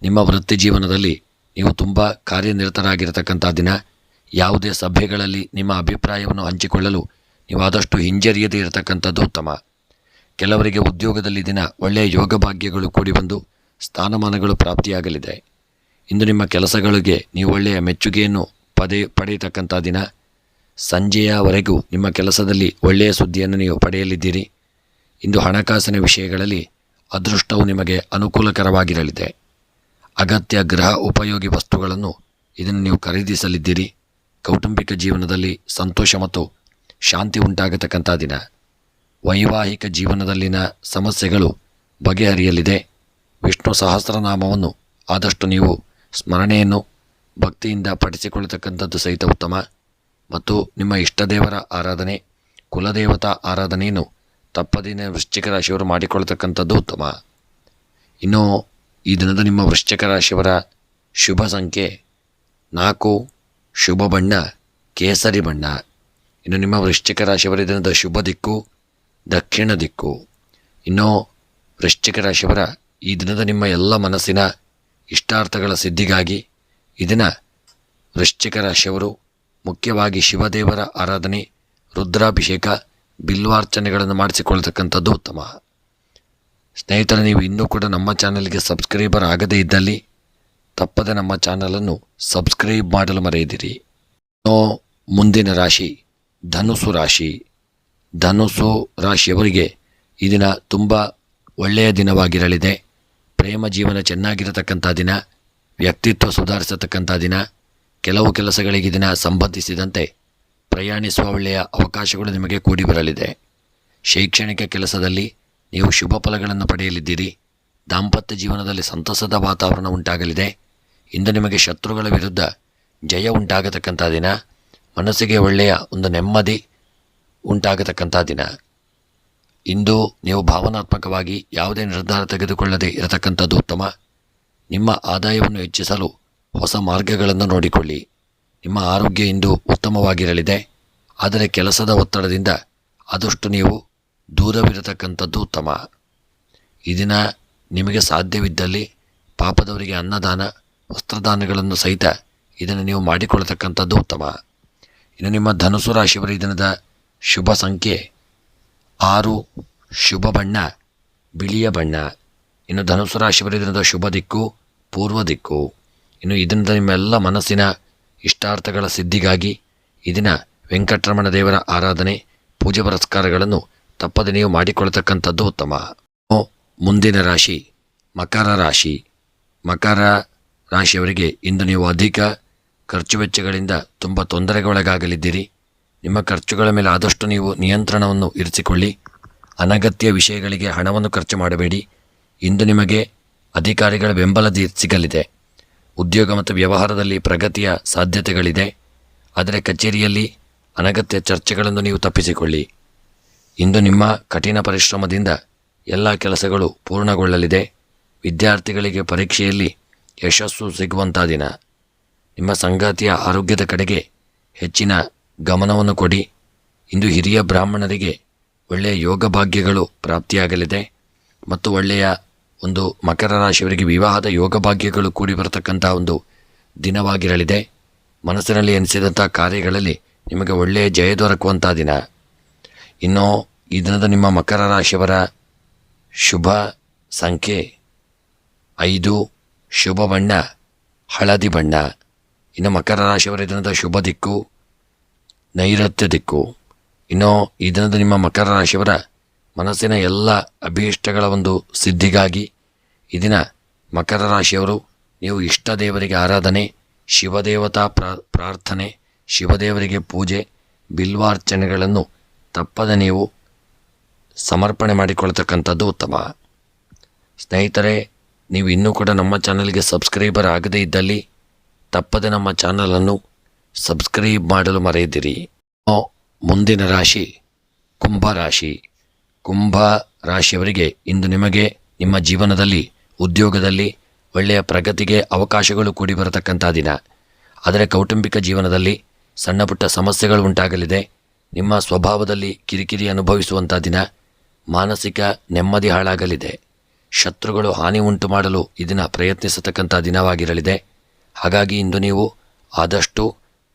ನಿಮ್ಮ ವೃತ್ತಿ ಜೀವನದಲ್ಲಿ ನೀವು ತುಂಬ ಕಾರ್ಯನಿರತರಾಗಿರತಕ್ಕಂಥ ದಿನ. ಯಾವುದೇ ಸಭೆಗಳಲ್ಲಿ ನಿಮ್ಮ ಅಭಿಪ್ರಾಯವನ್ನು ಹಂಚಿಕೊಳ್ಳಲು ನೀವು ಆದಷ್ಟು ಹಿಂಜರಿಯದೇ ಇರತಕ್ಕಂಥದ್ದು ಉತ್ತಮ. ಕೆಲವರಿಗೆ ಉದ್ಯೋಗದಲ್ಲಿ ದಿನ ಒಳ್ಳೆಯ ಯೋಗ ಭಾಗ್ಯಗಳು ಕೂಡಿ ಬಂದು ಸ್ಥಾನಮಾನಗಳು ಪ್ರಾಪ್ತಿಯಾಗಲಿದೆ. ಇಂದು ನಿಮ್ಮ ಕೆಲಸಗಳಿಗೆ ನೀವು ಒಳ್ಳೆಯ ಮೆಚ್ಚುಗೆಯನ್ನು ಪಡೆಯತಕ್ಕಂಥ ದಿನ. ಸಂಜೆಯವರೆಗೂ ನಿಮ್ಮ ಕೆಲಸದಲ್ಲಿ ಒಳ್ಳೆಯ ಸುದ್ದಿಯನ್ನು ನೀವು ಪಡೆಯಲಿದ್ದೀರಿ. ಇಂದು ಹಣಕಾಸಿನ ವಿಷಯಗಳಲ್ಲಿ ಅದೃಷ್ಟವು ನಿಮಗೆ ಅನುಕೂಲಕರವಾಗಿರಲಿದೆ. ಅಗತ್ಯ ಗೃಹ ಉಪಯೋಗಿ ವಸ್ತುಗಳನ್ನು ಇದನ್ನು ನೀವು ಖರೀದಿಸಲಿದ್ದೀರಿ. ಕೌಟುಂಬಿಕ ಜೀವನದಲ್ಲಿ ಸಂತೋಷ ಮತ್ತು ಶಾಂತಿ ಉಂಟಾಗತಕ್ಕಂಥ ದಿನ. ವೈವಾಹಿಕ ಜೀವನದಲ್ಲಿನ ಸಮಸ್ಯೆಗಳು ಬಗೆಹರಿಯಲಿದೆ. ವಿಷ್ಣು ಸಹಸ್ರನಾಮವನ್ನು ಆದಷ್ಟು ನೀವು ಸ್ಮರಣೆಯನ್ನು ಭಕ್ತಿಯಿಂದ ಪಠಿಸಿಕೊಳ್ಳತಕ್ಕಂಥದ್ದು ಸಹಿತ ಉತ್ತಮ ಮತ್ತು ನಿಮ್ಮ ಇಷ್ಟದೇವರ ಆರಾಧನೆ ಕುಲದೇವತಾ ಆರಾಧನೆಯನ್ನು ತಪ್ಪದಿನ ವೃಶ್ಚಿಕ ರಾಶಿಯವರು ಮಾಡಿಕೊಳ್ಳತಕ್ಕಂಥದ್ದು ಉತ್ತಮ. ಇನ್ನು ಈ ದಿನದ ನಿಮ್ಮ ವೃಶ್ಚಿಕ ರಾಶಿಯವರ ಶುಭ ಸಂಖ್ಯೆ 4. ಶುಭ ಬಣ್ಣ ಕೇಸರಿ ಬಣ್ಣ. ಇನ್ನು ನಿಮ್ಮ ವೃಶ್ಚಿಕ ರಾಶಿಯವರ ದಿನದ ಶುಭ ದಿಕ್ಕು ದಕ್ಷಿಣ ದಿಕ್ಕು. ಇನ್ನು ವೃಶ್ಚಿಕ ರಾಶಿಯವರ ಈ ದಿನದ ನಿಮ್ಮ ಎಲ್ಲ ಮನಸ್ಸಿನ ಇಷ್ಟಾರ್ಥಗಳ ಸಿದ್ಧಿಗಾಗಿ ಈ ದಿನ ವೃಶ್ಚಿಕ ರಾಶಿಯವರು ಮುಖ್ಯವಾಗಿ ಶಿವದೇವರ ಆರಾಧನೆ ರುದ್ರಾಭಿಷೇಕ ಬಿಲ್ವಾರ್ಚನೆಗಳನ್ನು ಮಾಡಿಸಿಕೊಳ್ಳತಕ್ಕಂಥದ್ದು ಉತ್ತಮ. ಸ್ನೇಹಿತರೆ, ನೀವು ಇನ್ನೂ ಕೂಡ ನಮ್ಮ ಚಾನಲ್ಗೆ ಸಬ್ಸ್ಕ್ರೈಬರ್ ಆಗದೇ ಇದ್ದಲ್ಲಿ ತಪ್ಪದೆ ನಮ್ಮ ಚಾನಲನ್ನು ಸಬ್ಸ್ಕ್ರೈಬ್ ಮಾಡಲು ಮರೆಯದಿರಿ. ಮುಂದಿನ ರಾಶಿ ಧನುಸು ರಾಶಿ. ಧನುಸು ರಾಶಿಯವರಿಗೆ ಈ ದಿನ ತುಂಬ ಒಳ್ಳೆಯ ದಿನವಾಗಿರಲಿದೆ. ಪ್ರೇಮ ಜೀವನ ಚೆನ್ನಾಗಿರತಕ್ಕಂಥ ದಿನ. ವ್ಯಕ್ತಿತ್ವ ಸುಧಾರಿಸತಕ್ಕಂಥ ದಿನ. ಕೆಲವು ಕೆಲಸಗಳಿಗೆ ದಿನ ಸಂಬಂಧಿಸಿದಂತೆ ಪ್ರಯಾಣಿಸುವ ಒಳ್ಳೆಯ ಅವಕಾಶಗಳು ನಿಮಗೆ ಕೂಡಿ ಬರಲಿದೆ. ಶೈಕ್ಷಣಿಕ ಕೆಲಸದಲ್ಲಿ ನೀವು ಶುಭ ಫಲಗಳನ್ನು ಪಡೆಯಲಿದ್ದೀರಿ. ದಾಂಪತ್ಯ ಜೀವನದಲ್ಲಿ ಸಂತಸದ ವಾತಾವರಣ ಉಂಟಾಗಲಿದೆ. ಇಂದು ನಿಮಗೆ ಶತ್ರುಗಳ ವಿರುದ್ಧ ಜಯ ಉಂಟಾಗತಕ್ಕಂಥ ದಿನ. ಮನಸ್ಸಿಗೆ ಒಳ್ಳೆಯ ಒಂದು ನೆಮ್ಮದಿ ಉಂಟಾಗತಕ್ಕಂಥ ದಿನ. ಇಂದು ನೀವು ಭಾವನಾತ್ಮಕವಾಗಿ ಯಾವುದೇ ನಿರ್ಧಾರ ತೆಗೆದುಕೊಳ್ಳದೆ ಇರತಕ್ಕಂಥದ್ದು ಉತ್ತಮ. ನಿಮ್ಮ ಆದಾಯವನ್ನು ಹೆಚ್ಚಿಸಲು ಹೊಸ ಮಾರ್ಗಗಳನ್ನು ನೋಡಿಕೊಳ್ಳಿ. ನಿಮ್ಮ ಆರೋಗ್ಯ ಇಂದು ಉತ್ತಮವಾಗಿರಲಿದೆ. ಆದರೆ ಕೆಲಸದ ಒತ್ತಡದಿಂದ ಆದಷ್ಟು ನೀವು ದೂರವಿರತಕ್ಕಂಥದ್ದು ಉತ್ತಮ. ಈ ದಿನ ನಿಮಗೆ ಸಾಧ್ಯವಿದ್ದಲ್ಲಿ ಪಾಪದವರಿಗೆ ಅನ್ನದಾನ ವಸ್ತ್ರದಾನಗಳನ್ನು ಸಹಿತ ಇದನ್ನು ನೀವು ಮಾಡಿಕೊಳ್ಳತಕ್ಕಂಥದ್ದು ಉತ್ತಮ. ಇನ್ನು ನಿಮ್ಮ ಧನುಸು ರಾಶಿಯವರ ಈ ದಿನದ ಶುಭ ಸಂಖ್ಯೆ 6. ಶುಭ ಬಣ್ಣ ಬಿಳಿಯ ಬಣ್ಣ. ಇನ್ನು ಧನುಸು ರಾಶಿಯವರ ದಿನದ ಶುಭ ದಿಕ್ಕು ಪೂರ್ವ ದಿಕ್ಕು. ಇನ್ನು ಈ ದಿನದ ನಿಮ್ಮೆಲ್ಲ ಮನಸ್ಸಿನ ಇಷ್ಟಾರ್ಥಗಳ ಸಿದ್ಧಿಗಾಗಿ ಈ ದಿನ ವೆಂಕಟರಮಣ ದೇವರ ಆರಾಧನೆ ಪೂಜೆ ಪುರಸ್ಕಾರಗಳನ್ನು ತಪ್ಪದೆ ನೀವು ಮಾಡಿಕೊಳ್ಳತಕ್ಕಂಥದ್ದು ಉತ್ತಮ. ಮುಂದಿನ ರಾಶಿ ಮಕರ ರಾಶಿ. ಮಕರ ರಾಶಿಯವರಿಗೆ ಇಂದು ನೀವು ಅಧಿಕ ಖರ್ಚು ವೆಚ್ಚಗಳಿಂದ ತುಂಬ ತೊಂದರೆಗೊಳಗಾಗಲಿದ್ದೀರಿ. ನಿಮ್ಮ ಖರ್ಚುಗಳ ಮೇಲೆ ಆದಷ್ಟು ನೀವು ನಿಯಂತ್ರಣವನ್ನು ಇರಿಸಿಕೊಳ್ಳಿ. ಅನಗತ್ಯ ವಿಷಯಗಳಿಗೆ ಹಣವನ್ನು ಖರ್ಚು ಮಾಡಬೇಡಿ. ಇಂದು ನಿಮಗೆ ಅಧಿಕಾರಿಗಳ ಬೆಂಬಲ ಸಿಗಲಿದೆ. ಉದ್ಯೋಗ ಮತ್ತು ವ್ಯವಹಾರದಲ್ಲಿ ಪ್ರಗತಿಯ ಸಾಧ್ಯತೆಗಳಿದೆ. ಆದರೆ ಕಚೇರಿಯಲ್ಲಿ ಅನಗತ್ಯ ಚರ್ಚೆಗಳನ್ನು ನೀವು ತಪ್ಪಿಸಿಕೊಳ್ಳಿ. ಇಂದು ನಿಮ್ಮ ಕಠಿಣ ಪರಿಶ್ರಮದಿಂದ ಎಲ್ಲ ಕೆಲಸಗಳು ಪೂರ್ಣಗೊಳ್ಳಲಿದೆ. ವಿದ್ಯಾರ್ಥಿಗಳಿಗೆ ಪರೀಕ್ಷೆಯಲ್ಲಿ ಯಶಸ್ಸು ಸಿಗುವಂಥ ದಿನ. ನಿಮ್ಮ ಸಂಗಾತಿಯ ಆರೋಗ್ಯದ ಕಡೆಗೆ ಹೆಚ್ಚಿನ ಗಮನವನ್ನು ಕೊಡಿ. ಇಂದು ಹಿರಿಯ ಬ್ರಾಹ್ಮಣರಿಗೆ ಒಳ್ಳೆಯ ಯೋಗ ಭಾಗ್ಯಗಳು ಪ್ರಾಪ್ತಿಯಾಗಲಿದೆ ಮತ್ತು ಒಳ್ಳೆಯ ಒಂದು ಮಕರ ರಾಶಿಯವರಿಗೆ ವಿವಾಹದ ಯೋಗ ಭಾಗ್ಯಗಳು ಕೂಡಿ ಬರತಕ್ಕಂಥ ಒಂದು ದಿನವಾಗಿರಲಿದೆ. ಮನಸ್ಸಿನಲ್ಲಿ ಎನಿಸಿದಂಥ ಕಾರ್ಯಗಳಲ್ಲಿ ನಿಮಗೆ ಒಳ್ಳೆಯ ಜಯ ದೊರಕುವಂಥ ದಿನ. ಇನ್ನು ಈ ದಿನದ ನಿಮ್ಮ ಮಕರ ರಾಶಿಯವರ ಶುಭ ಸಂಖ್ಯೆ 5, ಶುಭ ಬಣ್ಣ ಹಳದಿ ಬಣ್ಣ. ಇನ್ನು ಮಕರ ರಾಶಿಯವರ ದಿನದ ಶುಭ ದಿಕ್ಕು ನೈಋತ್ಯ ದಿಕ್ಕು. ಇನ್ನು ಈ ದಿನದ ನಿಮ್ಮ ಮಕರ ರಾಶಿಯವರ ಮನಸ್ಸಿನ ಎಲ್ಲ ಅಭೀಷ್ಟಗಳ ಒಂದು ಸಿದ್ಧಿಗಾಗಿ ಈ ದಿನ ಮಕರ ರಾಶಿಯವರು ನೀವು ಇಷ್ಟ ದೇವರಿಗೆ ಆರಾಧನೆ, ಶಿವದೇವತಾ ಪ್ರಾರ್ಥನೆ, ಶಿವದೇವರಿಗೆ ಪೂಜೆ, ಬಿಲ್ವಾರ್ಚನೆಗಳನ್ನು ತಪ್ಪದೆ ನೀವು ಸಮರ್ಪಣೆ ಮಾಡಿಕೊಳ್ತಕ್ಕಂಥದ್ದು ಉತ್ತಮ. ಸ್ನೇಹಿತರೆ, ನೀವು ಇನ್ನೂ ಕೂಡ ನಮ್ಮ ಚಾನಲ್ಗೆ ಸಬ್ಸ್ಕ್ರೈಬರ್ ಆಗದೇ ಇದ್ದಲ್ಲಿ ತಪ್ಪದೆ ನಮ್ಮ ಚಾನಲನ್ನು ಸಬ್ಸ್ಕ್ರೈಬ್ ಮಾಡಲು ಮರೆಯದಿರಿ. ಮುಂದಿನ ರಾಶಿ ಕುಂಭ ರಾಶಿ. ಕುಂಭ ರಾಶಿಯವರಿಗೆ ಇಂದು ನಿಮಗೆ ನಿಮ್ಮ ಜೀವನದಲ್ಲಿ ಉದ್ಯೋಗದಲ್ಲಿ ಒಳ್ಳೆಯ ಪ್ರಗತಿಗೆ ಅವಕಾಶಗಳು ಕೂಡಿ ಬರತಕ್ಕಂಥ ದಿನ. ಆದರೆ ಕೌಟುಂಬಿಕ ಜೀವನದಲ್ಲಿ ಸಣ್ಣ ಪುಟ್ಟ ಸಮಸ್ಯೆಗಳು ಉಂಟಾಗಲಿದೆ. ನಿಮ್ಮ ಸ್ವಭಾವದಲ್ಲಿ ಕಿರಿಕಿರಿ ಅನುಭವಿಸುವಂಥ ದಿನ. ಮಾನಸಿಕ ನೆಮ್ಮದಿ ಹಾಳಾಗಲಿದೆ. ಶತ್ರುಗಳು ಹಾನಿ ಉಂಟು ಮಾಡಲು ಈ ದಿನ ಪ್ರಯತ್ನಿಸತಕ್ಕಂಥ ದಿನವಾಗಿರಲಿದೆ. ಹಾಗಾಗಿ ಇಂದು ನೀವು ಆದಷ್ಟು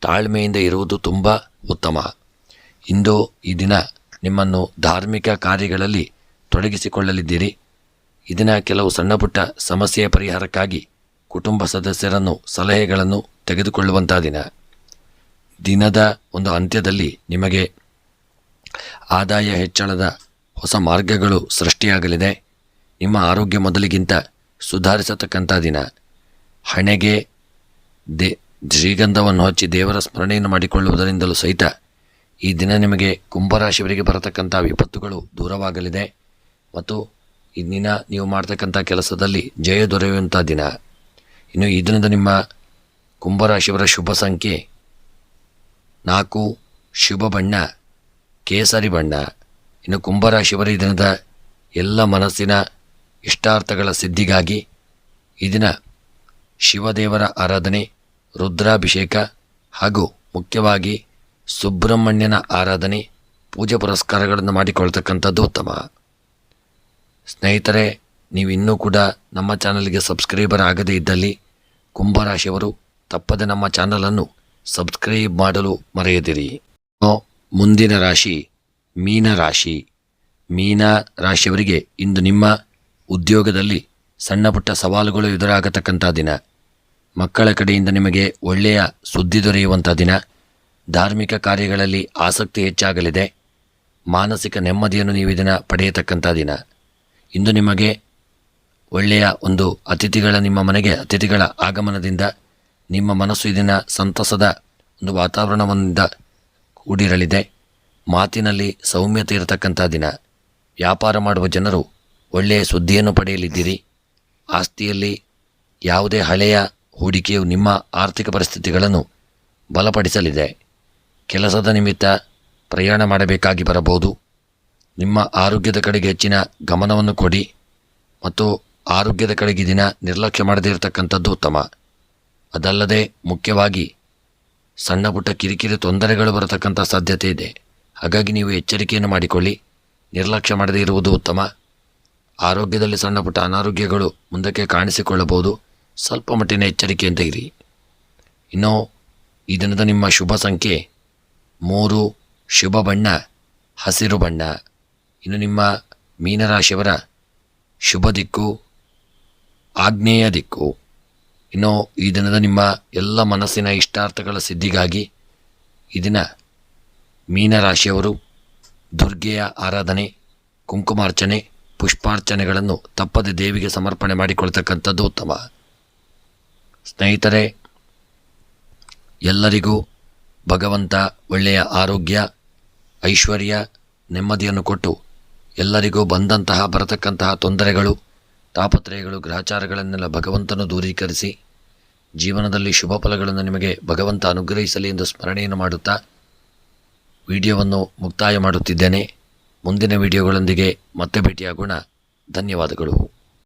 ತಾಳ್ಮೆಯಿಂದ ಇರುವುದು ತುಂಬ ಉತ್ತಮ. ಇಂದು ಈ ದಿನ ನಿಮ್ಮನ್ನು ಧಾರ್ಮಿಕ ಕಾರ್ಯಗಳಲ್ಲಿ ತೊಡಗಿಸಿಕೊಳ್ಳಲಿದ್ದೀರಿ. ಈ ದಿನ ಕೆಲವು ಸಣ್ಣ ಪುಟ್ಟ ಸಮಸ್ಯೆಯ ಪರಿಹಾರಕ್ಕಾಗಿ ಕುಟುಂಬ ಸದಸ್ಯರನ್ನು ಸಲಹೆಗಳನ್ನು ತೆಗೆದುಕೊಳ್ಳುವಂಥ ದಿನ. ದಿನದ ಒಂದು ಅಂತ್ಯದಲ್ಲಿ ನಿಮಗೆ ಆದಾಯ ಹೆಚ್ಚಳದ ಹೊಸ ಮಾರ್ಗಗಳು ಸೃಷ್ಟಿಯಾಗಲಿದೆ. ನಿಮ್ಮ ಆರೋಗ್ಯ ಮೊದಲಿಗಿಂತ ಸುಧಾರಿಸತಕ್ಕಂಥ ದಿನ. ಹಣೆಗೆ ಶ್ರೀಗಂಧವನ್ನು ಹಚ್ಚಿ ದೇವರ ಸ್ಮರಣೆಯನ್ನು ಮಾಡಿಕೊಳ್ಳುವುದರಿಂದಲೂ ಸಹಿತ ಈ ದಿನ ನಿಮಗೆ ಕುಂಭರಾಶಿಯವರಿಗೆ ಬರತಕ್ಕಂಥ ವಿಪತ್ತುಗಳು ದೂರವಾಗಲಿದೆ ಮತ್ತು ಈ ದಿನ ನೀವು ಮಾಡ್ತಕ್ಕಂಥ ಕೆಲಸದಲ್ಲಿ ಜಯ ದೊರೆಯುವಂಥ ದಿನ. ಇನ್ನು ಈ ದಿನದ ನಿಮ್ಮ ಕುಂಭರಾಶಿಯವರ ಶುಭ ಸಂಖ್ಯೆ 4, ಶುಭ ಬಣ್ಣ ಕೇಸರಿ ಬಣ್ಣ. ಇನ್ನು ಕುಂಭರಾಶಿಯವರ ಈ ದಿನದ ಎಲ್ಲ ಮನಸ್ಸಿನ ಇಷ್ಟಾರ್ಥಗಳ ಸಿದ್ಧಿಗಾಗಿ ಈ ದಿನ ಶಿವದೇವರ ಆರಾಧನೆ, ರುದ್ರಾಭಿಷೇಕ ಹಾಗೂ ಮುಖ್ಯವಾಗಿ ಸುಬ್ರಹ್ಮಣ್ಯನ ಆರಾಧನೆ, ಪೂಜೆ ಪುರಸ್ಕಾರಗಳನ್ನು ಮಾಡಿಕೊಳ್ತಕ್ಕಂಥದ್ದು ಉತ್ತಮ. ಸ್ನೇಹಿತರೆ, ನೀವು ಇನ್ನೂ ಕೂಡ ನಮ್ಮ ಚಾನಲ್ಗೆ ಸಬ್ಸ್ಕ್ರೈಬರ್ ಆಗದೇ ಇದ್ದಲ್ಲಿ ಕುಂಭರಾಶಿಯವರು ತಪ್ಪದೆ ನಮ್ಮ ಚಾನಲನ್ನು ಸಬ್ಸ್ಕ್ರೈಬ್ ಮಾಡಲು ಮರೆಯದಿರಿ. ಮುಂದಿನ ರಾಶಿ ಮೀನ ರಾಶಿ. ಮೀನ ರಾಶಿಯವರಿಗೆ ಇಂದು ನಿಮ್ಮ ಉದ್ಯೋಗದಲ್ಲಿ ಸಣ್ಣ ಪುಟ್ಟ ಸವಾಲುಗಳು ಎದುರಾಗತಕ್ಕಂಥ ದಿನ. ಮಕ್ಕಳ ಕಡೆಯಿಂದ ನಿಮಗೆ ಒಳ್ಳೆಯ ಸುದ್ದಿ ದೊರೆಯುವಂಥ ದಿನ. ಧಾರ್ಮಿಕ ಕಾರ್ಯಗಳಲ್ಲಿ ಆಸಕ್ತಿ ಹೆಚ್ಚಾಗಲಿದೆ. ಮಾನಸಿಕ ನೆಮ್ಮದಿಯನ್ನು ನೀವು ಇದನ್ನು ಪಡೆಯತಕ್ಕಂಥ ದಿನ. ಇಂದು ನಿಮಗೆ ಒಳ್ಳೆಯ ಒಂದು ನಿಮ್ಮ ಮನೆಗೆ ಅತಿಥಿಗಳ ಆಗಮನದಿಂದ ನಿಮ್ಮ ಮನಸ್ಸು ಇದನ್ನು ಸಂತಸದ ಒಂದು ವಾತಾವರಣದಿಂದ ಕೂಡಿರಲಿದೆ. ಮಾತಿನಲ್ಲಿ ಸೌಮ್ಯತೆ ಇರತಕ್ಕಂಥ ದಿನ. ವ್ಯಾಪಾರ ಮಾಡುವ ಜನರು ಒಳ್ಳೆಯ ಸುದ್ದಿಯನ್ನು ಪಡೆಯಲಿದ್ದೀರಿ. ಆಸ್ತಿಯಲ್ಲಿ ಯಾವುದೇ ಹಳೆಯ ಹೂಡಿಕೆಯು ನಿಮ್ಮ ಆರ್ಥಿಕ ಪರಿಸ್ಥಿತಿಗಳನ್ನು ಬಲಪಡಿಸಲಿದೆ. ಕೆಲಸದ ನಿಮಿತ್ತ ಪ್ರಯಾಣ ಮಾಡಬೇಕಾಗಿ ಬರಬಹುದು. ನಿಮ್ಮ ಆರೋಗ್ಯದ ಕಡೆಗೆ ಹೆಚ್ಚಿನ ಗಮನವನ್ನು ಕೊಡಿ ಮತ್ತು ಆರೋಗ್ಯದ ಕಡೆಗೆ ದಿನ ನಿರ್ಲಕ್ಷ್ಯ ಮಾಡದೇ ಇರತಕ್ಕಂಥದ್ದು ಉತ್ತಮ. ಅದಲ್ಲದೆ ಮುಖ್ಯವಾಗಿ ಸಣ್ಣ ಪುಟ್ಟ ಕಿರಿಕಿರಿ ತೊಂದರೆಗಳು ಬರತಕ್ಕಂಥ ಸಾಧ್ಯತೆ ಇದೆ. ಹಾಗಾಗಿ ನೀವು ಎಚ್ಚರಿಕೆಯನ್ನು ಮಾಡಿಕೊಳ್ಳಿ. ನಿರ್ಲಕ್ಷ್ಯ ಮಾಡದೇ ಇರುವುದು ಉತ್ತಮ. ಆರೋಗ್ಯದಲ್ಲಿ ಸಣ್ಣ ಪುಟ್ಟ ಅನಾರೋಗ್ಯಗಳು ಮುಂದಕ್ಕೆ ಕಾಣಿಸಿಕೊಳ್ಳಬಹುದು. ಸ್ವಲ್ಪ ಮಟ್ಟಿನ ಎಚ್ಚರಿಕೆಯಿಂದ ಇರಿ. ಇನ್ನು ಈ ದಿನದ ನಿಮ್ಮ ಶುಭ ಸಂಖ್ಯೆ 3, ಶುಭ ಬಣ್ಣ ಹಸಿರು ಬಣ್ಣ. ಇನ್ನು ನಿಮ್ಮ ಮೀನರಾಶಿಯವರ ಶುಭ ದಿಕ್ಕು ಆಗ್ನೇಯ ದಿಕ್ಕು. ಇನ್ನು ಈ ದಿನದ ನಿಮ್ಮ ಎಲ್ಲ ಮನಸ್ಸಿನ ಇಷ್ಟಾರ್ಥಗಳ ಸಿದ್ಧಿಗಾಗಿ ಈ ದಿನ ಮೀನರಾಶಿಯವರು ದುರ್ಗೆಯ ಆರಾಧನೆ, ಕುಂಕುಮಾರ್ಚನೆ, ಪುಷ್ಪಾರ್ಚನೆಗಳನ್ನು ತಪ್ಪದೆ ದೇವಿಗೆ ಸಮರ್ಪಣೆ ಮಾಡಿಕೊಳ್ತಕ್ಕಂಥದ್ದು ಉತ್ತಮ. ಸ್ನೇಹಿತರೆ, ಎಲ್ಲರಿಗೂ ಭಗವಂತ ಒಳ್ಳೆಯ ಆರೋಗ್ಯ, ಐಶ್ವರ್ಯ, ನೆಮ್ಮದಿಯನ್ನು ಕೊಟ್ಟು ಎಲ್ಲರಿಗೂ ಬರತಕ್ಕಂತಹ ತೊಂದರೆಗಳು, ತಾಪತ್ರಯಗಳು, ಗ್ರಹಚಾರಗಳನ್ನೆಲ್ಲ ಭಗವಂತನು ದೂರೀಕರಿಸಿ ಜೀವನದಲ್ಲಿ ಶುಭ ಫಲಗಳನ್ನು ನಿಮಗೆ ಭಗವಂತ ಅನುಗ್ರಹಿಸಲಿ ಎಂದು ಸ್ಮರಣೆಯನ್ನು ಮಾಡುತ್ತಾ ವಿಡಿಯೋವನ್ನು ಮುಕ್ತಾಯ ಮಾಡುತ್ತಿದ್ದೇನೆ. ಮುಂದಿನ ವಿಡಿಯೋಗಳೊಂದಿಗೆ ಮತ್ತೆ ಭೇಟಿಯಾಗೋಣ. ಧನ್ಯವಾದಗಳು.